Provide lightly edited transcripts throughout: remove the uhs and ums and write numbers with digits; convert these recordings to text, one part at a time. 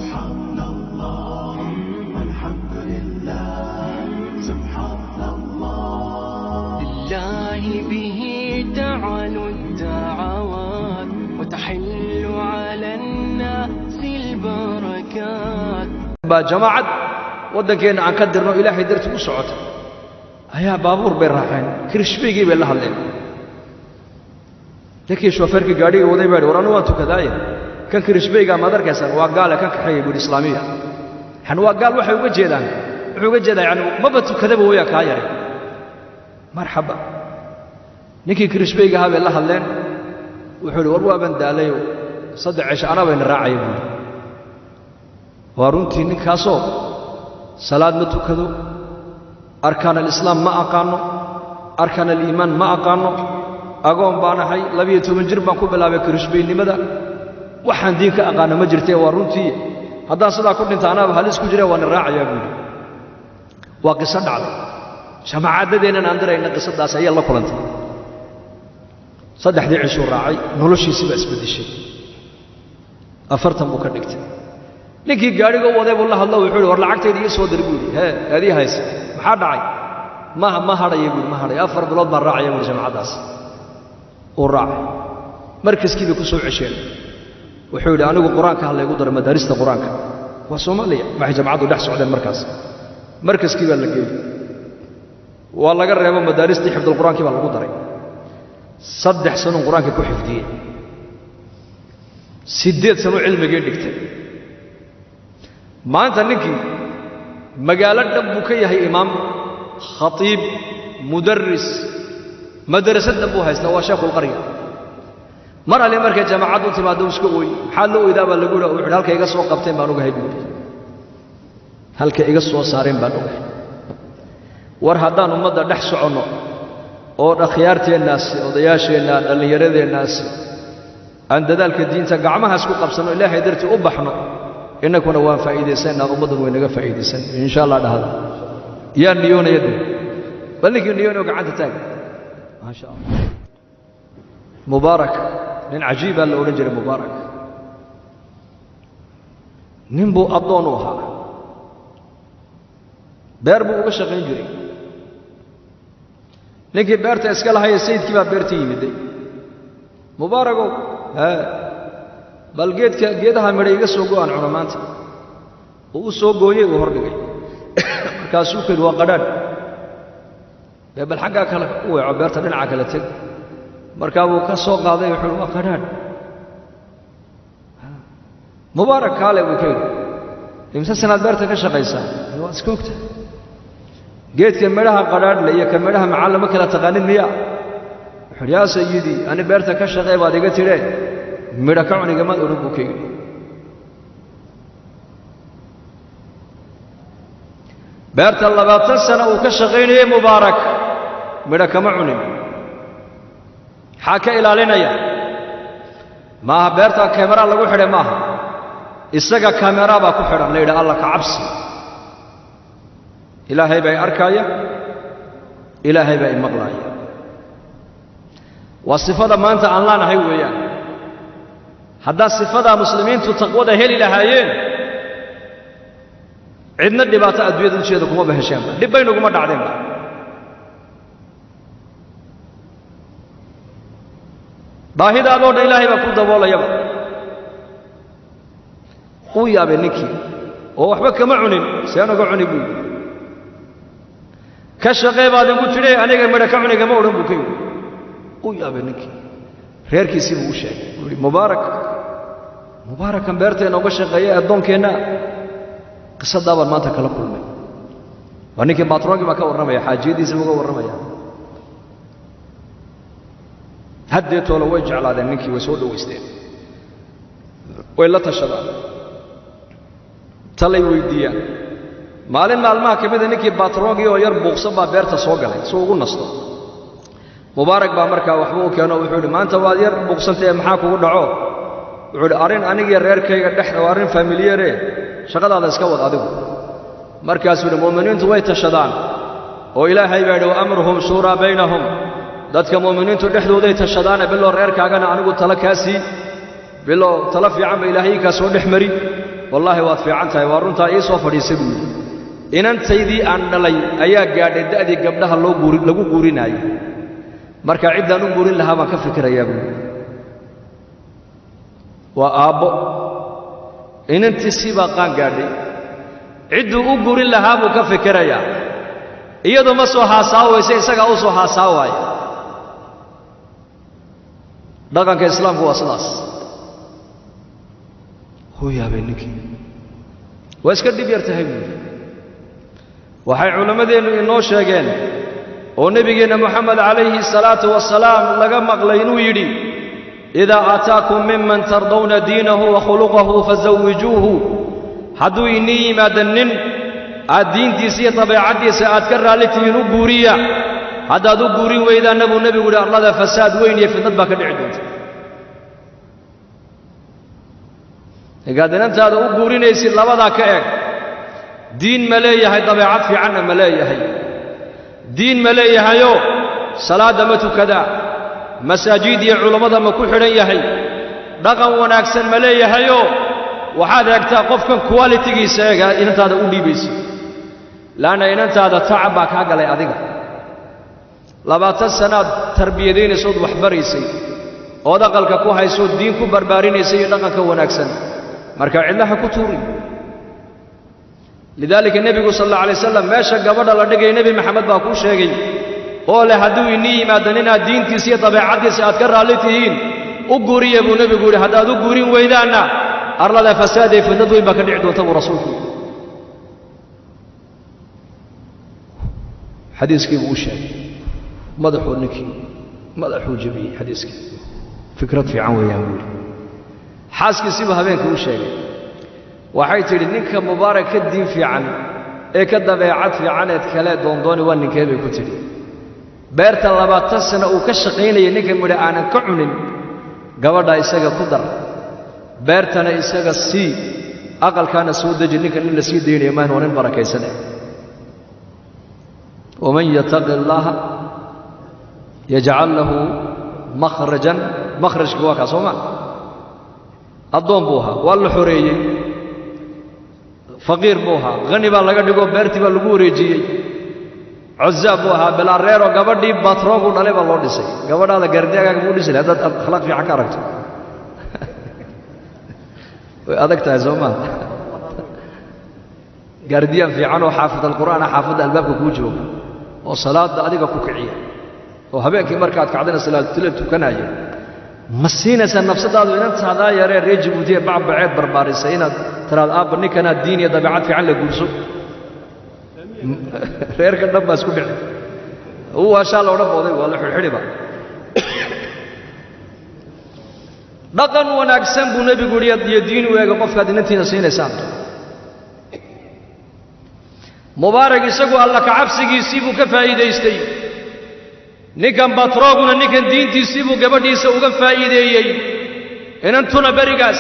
سبحان الله والحمد لله سبحان الله لله به تعلو الدعوات وتحل على الناس البركات. جماعة ودنكين عن كدرنا إلهي درت وسعت هيا بابور بالراحين كرشبيجي بالله عليه لكن شوفرك قاعد وذي بعد ورانو أنتو كذايا كان كرشبيجا ما درك يسأل وقال كان كحي بالإسلامية حن وقال وحي وجدا يعني ما بتو كذب ويا كاير مرحبا نكي كرشبيجا هذا الله عليه وحلو وروا بند عليه صدق عش أنا بين الراعي وارنتي نكاسو صلاة متوكدو أركان الإسلام ما أقانو أركان الإيمان ما أقانو أقوم بانا حي لبيتو من جربا كوبلا بكرشبي لماذا وحن دينك أقانا مجرتي وارنتي هذا صدا كل انت أنا بهالس كجري وأنا الراعي يا بني وقصد على شمع عددين أنا أندري إن قصد داس هي الله كلنت صدق 11 راعي نولوشي سبع اسبد الشيء أفرتم وكنكت ninkii gaariga waday buu la hadlo wuxuu war lacagteedii iyo soo dirbuudi hadii hayse maxaa dhacay ma harayo buu ma harayo afar bilood baan raacay buu jamacadaas oo raacay markaskii ku soo cesheen wuxuu yiri anigu quraanka hal igu dar madaarista quraanka waa Soomaaliya ma jamacadu dhex socdeen markaskii baa la geeyay waa laga reebo madaarista xifdul quraanka baa lagu daray 3 sano quraanka ku xifdiyay 8 sano cilmiga dhigtay maanta ninkii magaalada dhan buu ka yahay imaam khatiib mudarris madrasada buu haystaa waa sheekhu qarya mar alle markay jamaacadu timaado isku ooy maxaa loo idaaba lagu yiraahdo wuxuu halka iga soo qabteen baan ogahay buu halka iga soo saareen baan ogahay war haddaan ummadda dhex socono oo dhakhyaarteenaas odayaasheena dhalinyaradeenaas aan dadaalka diinta gacmaha isku qabsano ilaahay dartii u baxno إنكم وان فائدة أمضوا وينك فائدة إن شاء الله هذا يا نيون يده بل لك نيون وقعد تاج ما شاء الله مبارك من عجيب اللي ورجل مبارك نمبو أضونوها بيربو وشق يجري لكن بيرت اسكال هاي السيد كيف بيرتي يمدي مبارك bal geedaha midhay iga soo go'an culamaanta oo soo gooyay oo hordhigay markaasuu kale waa qadhaadh bal xagga kale u weeco beerta dhinaca kale tag markaa uu ka soo qaaday wuxuu waa qadhaadh mubaarak kale uu kale imsa sanaad beerta ka shaqaysaa waa iska ogta geedka midhaha qadhaadh iyo ka midhaha macallimo kala taqaanin miya wuxuu yaa sayidi ani beerta ka shaqay baad iga tiree midha ka cuniga ma oran buu ka yidhi beerta 20 sano uu ka shaqaynayay mubaarak midha kama cunin maxaa ka ilaalinaya maaha beerta kamera lagu xidhay maaha isaga kamera baa ku xidhan la yidhaa alla ka cabsi ilaahay bay arkaya ilaahay bay maqlaaya waa sifada maanta aan laanahay weeyaan هذا صفة مسلمين تتقوى هلي لهايين عندنا دبات أدوية الشيء ذكما بهشام دبينكم ما دعدين باهدا لون إلهي بكل دوالا يبا ويا بنكي وحبك معن سيانك عني بي كشغي بعد يقول تري أنا كمرك عني كما أقول بكي ويا بنكي غير كيسي بوشة مبارك كان بيرتنا وبشغيه أدون كنا قصة دابر ما تكلم كل ما وانك باطروق ما كورنا يا حاجي دي سبوق ورنا يا هديت ولا وجه على ذنك وسود ويستين ولا تشرع تلي ويديا مالين مالما كمد انك باطروق ير بوقصبا بيرتا سو غلay soo ugu nasto مبارك با marka waxba uu keeno wuxuu maanta waad yar boqsantay maxaa kugu dhaco wuxuu arin aniga reerkayga dhaxda arin familiyare shaqadaada iska wad adigu markaas uu muuminiintu way tashadaan oo ilaahay baa yidhi amruhum shura baynahum dadka muuminiintu dhexdooda ay tashadaan bilo reerkaagana anigu tala kaasi bilo tala fiican ba ilaahay ka soo dhaxmari wallaahi waad fiican tahay waa runtaa ii soo fadhiisay buu yidhi inantaydii aan dhalay ayaa gaadhay da'dii gabdhaha lagu guurinaayo marka ciddaan u guurin lahaa baan ka fikirayaa buu yidhi waa aabbo inantiisii baa qaan gaadhay cidduu u guurin lahaa buu ka fikirayaa iyadoo ma soo haasaawaysa isagaa u soo haasaawaaya dhaqanka islaamku waa sidaas huu yaabay ninkii waa iska dhib yar tahay buuli waxay culammadeennu inoo sheegeen oo nebigeenna moxamed calayhi salaatu wasalaam laga maqlay inuu yidhi idaa aataakum miman tardawna diinahu wa khuluqahu fazawijuuhu hadduu inii yimaada nin aad diintiisa iyo dabeecaddiisa aad ka raalli tihiin u guuriya haddaad u guurin weydaanna buu nebigu yidhi arlada fasaad weyn iyo fidnad baa ka dhici doonta markaad inantaada u guurinaysid labadaa ka eg diin ma leeyahay dabeecad fiicanna ma leeyahay diin ma leeyahayoo salaadda ma tukadaa masaajid iyo culammada ma ku xidhan yahay dhaqan wanaagsan ma leeyahayoo waxaad eegtaa qofkan qualitigiisa eega inantaada u dhiibaysid laanna inantaada tacab baa kaa galay adiga 20 sannaad tarbiyadaynaysood wax baraysay ood aqalka ku haysood diin ku barbaarinaysay iyo dhaqanka wanaagsan marka cidlaha ku tuuri lidaalika nebigu sal alla alay wasalam meesha gabadha la dhigay nebi maxamed baa kuu sheegay oo leh hadduu inii yimaadan inaad diintiisa iyo dabeecaddiisa aad ka raalli tihiin u guuriya buu nebigu yidhi haddaad u guurin weydaanna arlada fasaad ee fidnad weyn baa ka dhici doonta buu rasuulku xadiiskii buu u sheegay madaxuu ninkii madaxuu jabiyey xadiiskii fikrad fiican weeyaan buu yidhi xaaskiisiibuu habeenkii u sheegay waxay tidhi ninka mubaarak ka diin fiican ee ka dabeecad fiicaneed kale doondooni waa ninkee bay ku tidhi beerta 20 sano uu ka shaqaynayay ninka midha aanan ka cunin gabadha isaga ku dar beertana isaga sii aqalkaana soo deji ninka nin la sii daynaya maan waa nin barakaysane waman yataqi allaha yajcal lahu makhrajan makhrajka waa kaa soo maa addoon buu ahaa waa la xoreeyey faqiir buu ahaa hani baa laga dhigoo beertii baa lagu wareejiyey cuzaab buu ahaa bilaareeroo gabadhii batroogu dhalay baa loo dhisay gabadhaada gaardiagaaga buu dhisi lahay haddaad akhlaaq fiican ka aragto way adag tahay soo maa gaardiyaan fiican oo xaafid alqur'aana xaafadda albaabka kuu jooga oo salaadda adiga ku kiciya oo habeenkii markaad kacdana salaatula tukanaya ma siinaysaa nafsadaadu inantaadaa yaree reer jabuutiya bacbaceed barbaarisay inaad tiraad aabba ninkanaad diin iyo dabeecad fiican la guurso reerka dhan baa isku dhici uu waashaa la odhan booday waa la xidhxidhiba dhaqan wanaagsan buu nebigu yidhi iyo diin u eega qofkaad inantiina siinaysaan mubaarak isagu alla ka cabsigiisii buu ka faa'iidaystay ninkan batrooguna ninkan diintiisii buu gabadhiisa uga faa'iideeyey inantuna berigaas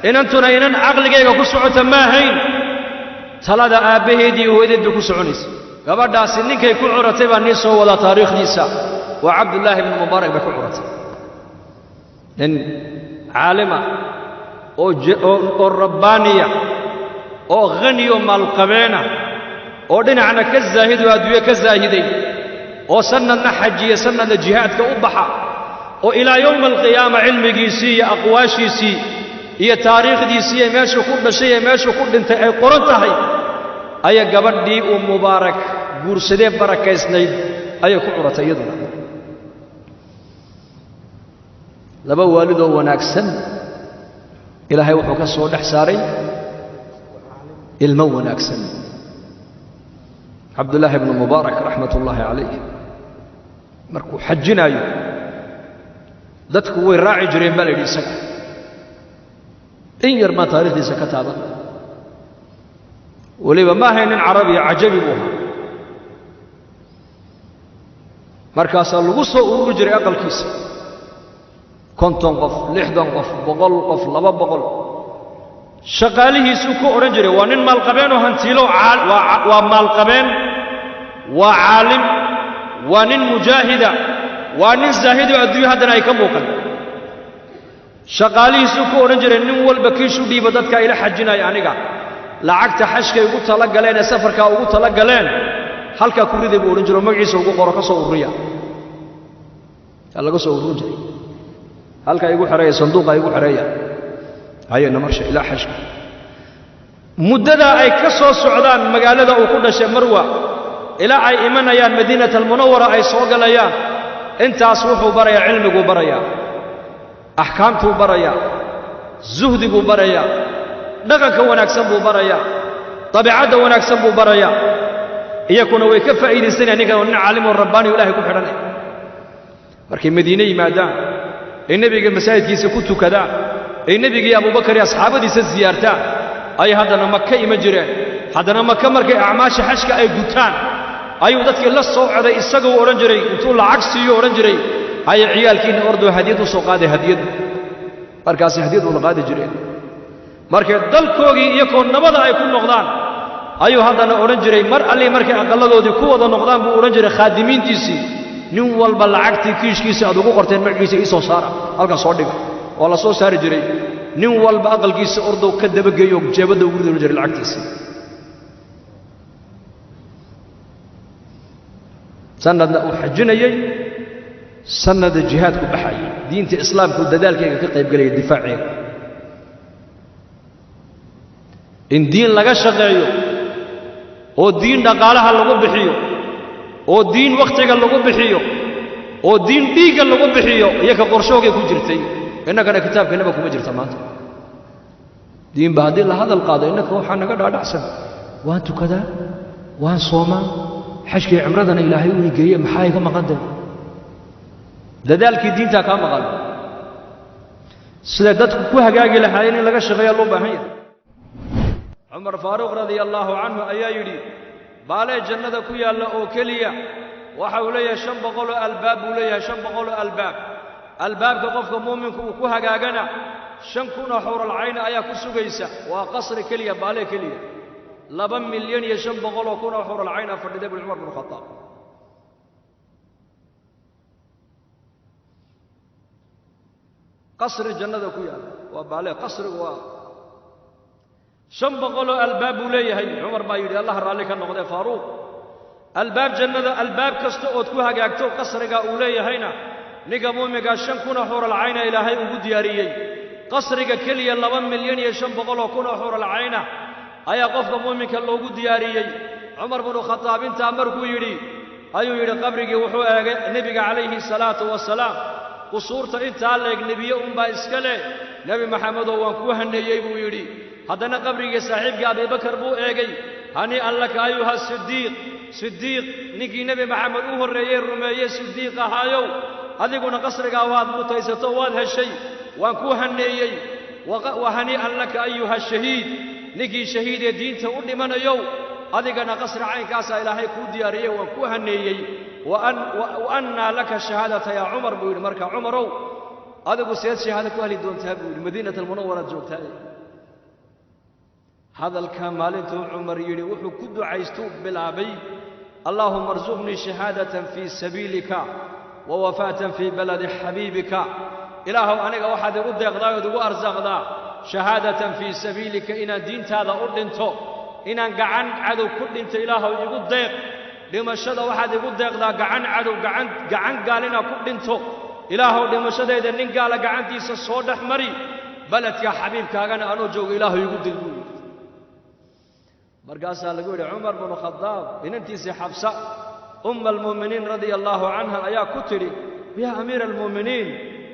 inantuna inan caqligayga ku socota ma ahayn talada aabbaheed iyo hooyadeed bay ku soconaysa gabadhaasi ninkay ku curatay baa nin soo wadaa taariikhdiisa waa cabdullaahi ibnu mubaarak bay ku curatay nin caalima oo rabbaaniya oo haniyo maalqabeena oo dhinacna ka zaahid oo adduunye ka zaahiday oo sannadna xajiya sannadna jihaadka u baxa oo ilaa yowma alqiyaama cilmigiisii iyo aqwaashiisii iyo taariikhdiisii iyo meeshuu ku dhashay iyo meeshuu ku dhintay ay qoran tahay ayaa gabadhii uu mubaarak guursadee barakaysnayd ayay ku curatay iyaduna laba waalidoo wanaagsan ilaahay wuxuu ka soo dhex saaray ilmo wanaagsan cabdullaahi ibnu mubaarak raxmat ullaahi calayh markuu xajinaayo dadku way raaci jireen baa la yidhi isaga in yar baan taariikhdiisa ka taaban weliba ma ahayn nin carabiya cajabi buu ahaa markaasaa lagu soo ururi jiray aqalkiisa 50 qof 60 qof 100 qof 200 shaqaalihiisuu ku odhan jiray waa nin maalqabeen oo hantiilo waa maalqabeen waa caalim waa nin mujaahida waa nin zaahidoo adduunyo haddana ay ka muuqan shaqaalihiisu ku oran jiray nin walba kiishu dhiiba dadka ila xajinaya aniga lacagta xashkay ugu tala galeen ee safarka ugu tala galeen halka ku riday buu oran jiray magaciisa ugu qoro ka soo ururiya laga soo ururin jiray halka igu xareeya sanduuqa igu xareeya hayna marsha ila xashka muddada ay ka soo socdaan magaalada uu ku dhashay Marwa ila ay imanayaan Madiinada al-Munawwara ay soo galayaan intaas wuxuu barayaa cilmigu barayaa ahkaamtu barayaa zuhdigu barayaa dhaqanka wanaagsan buu barayaa tabiicada wanaagsan buu barayaa iyakuna way ka faa'iideysanayaan ninka nin caalim oo rabbaani ilaahay ku xidhanay markay Madiina yimaadaan ee nabiga masaajidkiisa ku tukadaan ee nabiga Abu Bakar iyo asxaabadiisa ziyaartaan ay haddana Makka ima jireen haddana Makka markay acmaasha xajka ay gutaan ayuu dadkii la soo coday isagoo oran jiray intuu lacag siiyo oran jiray ay ciyaalkiina ordo hadiyad u soo qaaday hadiyad markaas hadiyad uu qaadi jireen markay dalkoogii iyo koon nabada ay ku noqdaan ayuu haddana oran jiray mar alle markay aqaladoodii ku wada noqdaan buu oran jiray khaadimiintiisii nin walba lacagtii kiishkiisa aad ugu qorteen magaciisa ii soo saara halka soo dhiga oo la soo saari jiray nin walba aqalkiisa ordo ka dabageeyo jeebada ugu rido jiray lacagtiisa sanadna uu xajinayay sanad jihaad ku baxay diinta islaamku dadaalkeega ka qayb galay difaaciga in diin laga shaqeeyo oo diin dhaqaalaha lagu bixiyo oo diin waqtiga lagu bixiyo oo diin dhiiga lagu bixiyo iyaga qorshoogay ku jirtay innagana kitaabkeennaba kuma jirta maanta diin ba haddii la hadal qaado innaka waxaa naga dhaadhacsan waan tukadaa waan soomaa xajkii cimradana ilaahay uu geeyey maxaa iga maqantay dadaalkii diinta ka maqan sida dadku ku hagaagi lahaayeen in laga shaqeeyo loo baahan yahay Umar Faaruq radiyallahu anhu ayaa yiri baale jannada ku yaala oo kaliya waxa uu leeyahay 500 albaab uu leeyahay 500 albaab albaabka qofka muuminka uu ku hagaagana 5,000 xur al-ayn ayaa ku sugaysa waa qasri kaliya baale kaliya 2 milyan iyo 500,000 xur al-ayn fadhida Umar bin Khattab قصر الجنة كويا وبالي قصر و شنبقلو الباب وليه عمر بايدي الله رالي كان نقضي فاروق الباب جنة الباب كستو اوتكوها قاكتو قصرقا وليه هينا نيقا موميقا شنكونا حور العين الى هاي وقود ياريي قصرقا كليا 2 مليون يشنبقلو كونا حور العين ايا قفقا موميقا لو قود ياريي عمر بن الخطاب انت امركو يري ايو يري قبرقي وحو نبيقا عليه الصلاة والسلام قصورته انت عليك نبي با اسكله نبي محمد وان كو هنيي بو يري هدنا قبري صاحبك ابي بكر بو ايغي هني الله ايها الصديق صديق نيجي نبي محمد او هريي رميه صديق هايو adiguna qasriga waad mutaysato waad heshay waan ku haneeyay وهني لك ايها الشهيد نيجي شهيد diinta u dhimanayo adigana qasri caynkaas ilaahay ku diyaariyay waan ku haneeyay وأن لك الشهادة يا عمر بيقول مركا عمرو أدقوا سيد شهادة أهل دون تابول مدينة المنورة جوكتها هذا الكمال انتو عمر يلي وحو كدو عيستو بالعبي اللهم ارزقني شهادة في سبيلك ووفاة في بلد حبيبك إلهو أنك واحد يقول يقضى ودقو أرزق ذا شهادة في سبيلك إن دين هذا أردنتو إن قعن عدو كل انت إلهو يقول ضيق dhimashada waxaad igu deeqdaa gacan cadow gacan gaalina ku dhinto ilaahow dhimashadeeda nin gaala gacantiisa soo dhaxmari baladka xabiibkaagana anoo joogo ilaahow igu dilbu markaasaa lagu yidhi Umar bin Khattab inantiisa Xabsa al-mu'minin radiyallahu anha ayaa ku tiri ya amiir al-mu'minin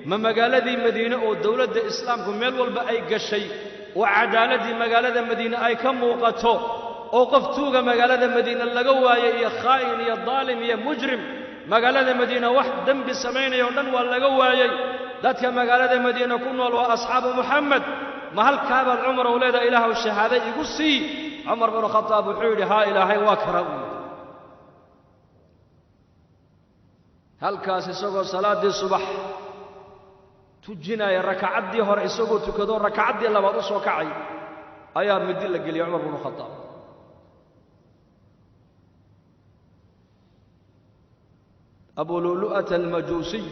ma magaaladii Madiina oo dawladda islaamku meel walba ay gashay oo cadaaladii magaalada Madiina ay ka muuqato oo qof tuuga magaalada Madiina laga waayay iyo khaa'in iyo daalim iyo mujrim magaalada Madiina wax dambi sameeynay dhan waa laga waayay dadka magaalada Madiina ku nool waa asxaabu Muhammad ma halkaaba Umar oo leeda ilaahu shahaada igu sii Umar bin Khattab wuxuu yiri ha ilaahay waa karam halkaas isagoo salaadii subax tujinaya rak'adii hore isagoo tukado rak'adii labaad u soo kacay ayaa mid la geliyay Umar bin Khattab أبو لؤلؤة المجوسي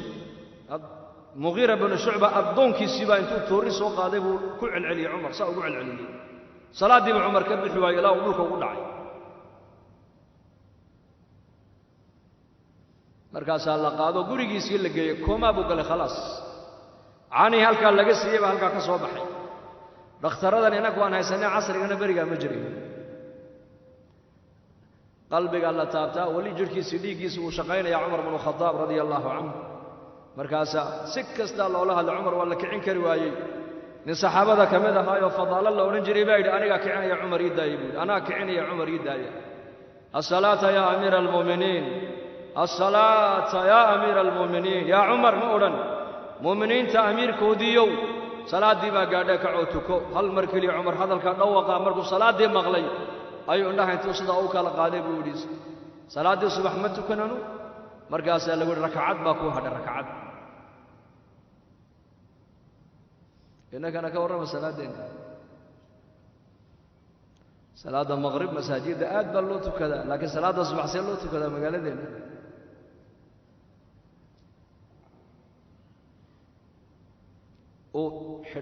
mughira bin shucba addoonkiisii baa intuu toori soo qaaday buu ku celceliyey cumar saa ugu celceliyey salaadii buu cumar ka bixi waayey ilaa uu dhulka ugu dhacay markaasaa la qaado gurigiisii la geeyey koomaa buu galay khalaas caanii halkaa laga siiyey baa halkaa ka soo baxay dhakhtaradan innagu aan haysanay casrigana berigaa ma jirin qalbigaa la taabtaa weli jidhkiisii dhiiggiisii uu shaqaynaya cumar binu khadaab radia allaahu canhu markaasaa si kastaa loola hadlay cumar waa la kicin kari waayey nin saxaabada ka mid ahaayoo fadaalo la odhan jiray baa yidhi anigaa kicinaya cumar ii daaya buu yidhi anaa kicinaya cumar ii daaya asalaata yaa amiira almu'miniin asalaata yaa amiira almu'miniin yaa cumar ma odhan mu'miniinta amiirkoodiiyow salaaddii baa gaadhee kacoo tuko hal mar keliya cumar hadalkaa dhawaqaa markuu salaaddii maqlay ayuu indhaha intuu sidaa u kala qaaday buu yidhi salaaddii subax ma tukananu markaasaa lagu yidhi rakacad baa kuu hadhay rakacad innagana ka warrama salaaddeenna salaadda maqrib masaajidda aad baa loo tukadaa laakiin salaadda subax see loo tukadaa magaaladeenna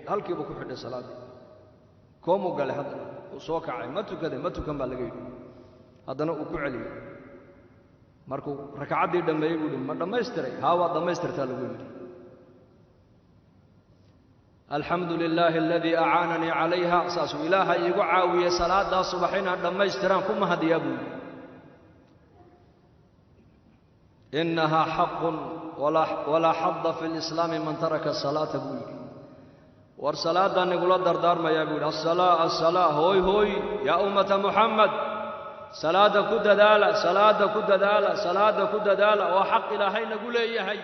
halkiiba ku xidhay salaaddii koomuu galay haddana uu soo kacay ma tukade ma tukan baa laga yidhi haddana uu ku celiyey markuu rakacaddii dhammeeyey buu yidhi ma dhammaystiray haa waa dhammaystirtaa lagu yidhi alxamdu lilaahi aladii acaananii calayha saasuu ilaaha iigu caawiyey salaaddaa subax inaan dhammaystiraan ku mahadiyaa buu yidhi innahaa xaqun walaa xadda fi lislaami man taraka asalaata buu yidhi war salaaddaan nigula dardaarmayaa buu yidhi assalaa assalaa hooy hooy yaa ummata muxamed salaadda ku dadaala salaadda ku dadaala salaadda ku dadaala waa xaq ilaahay nagu leeyahay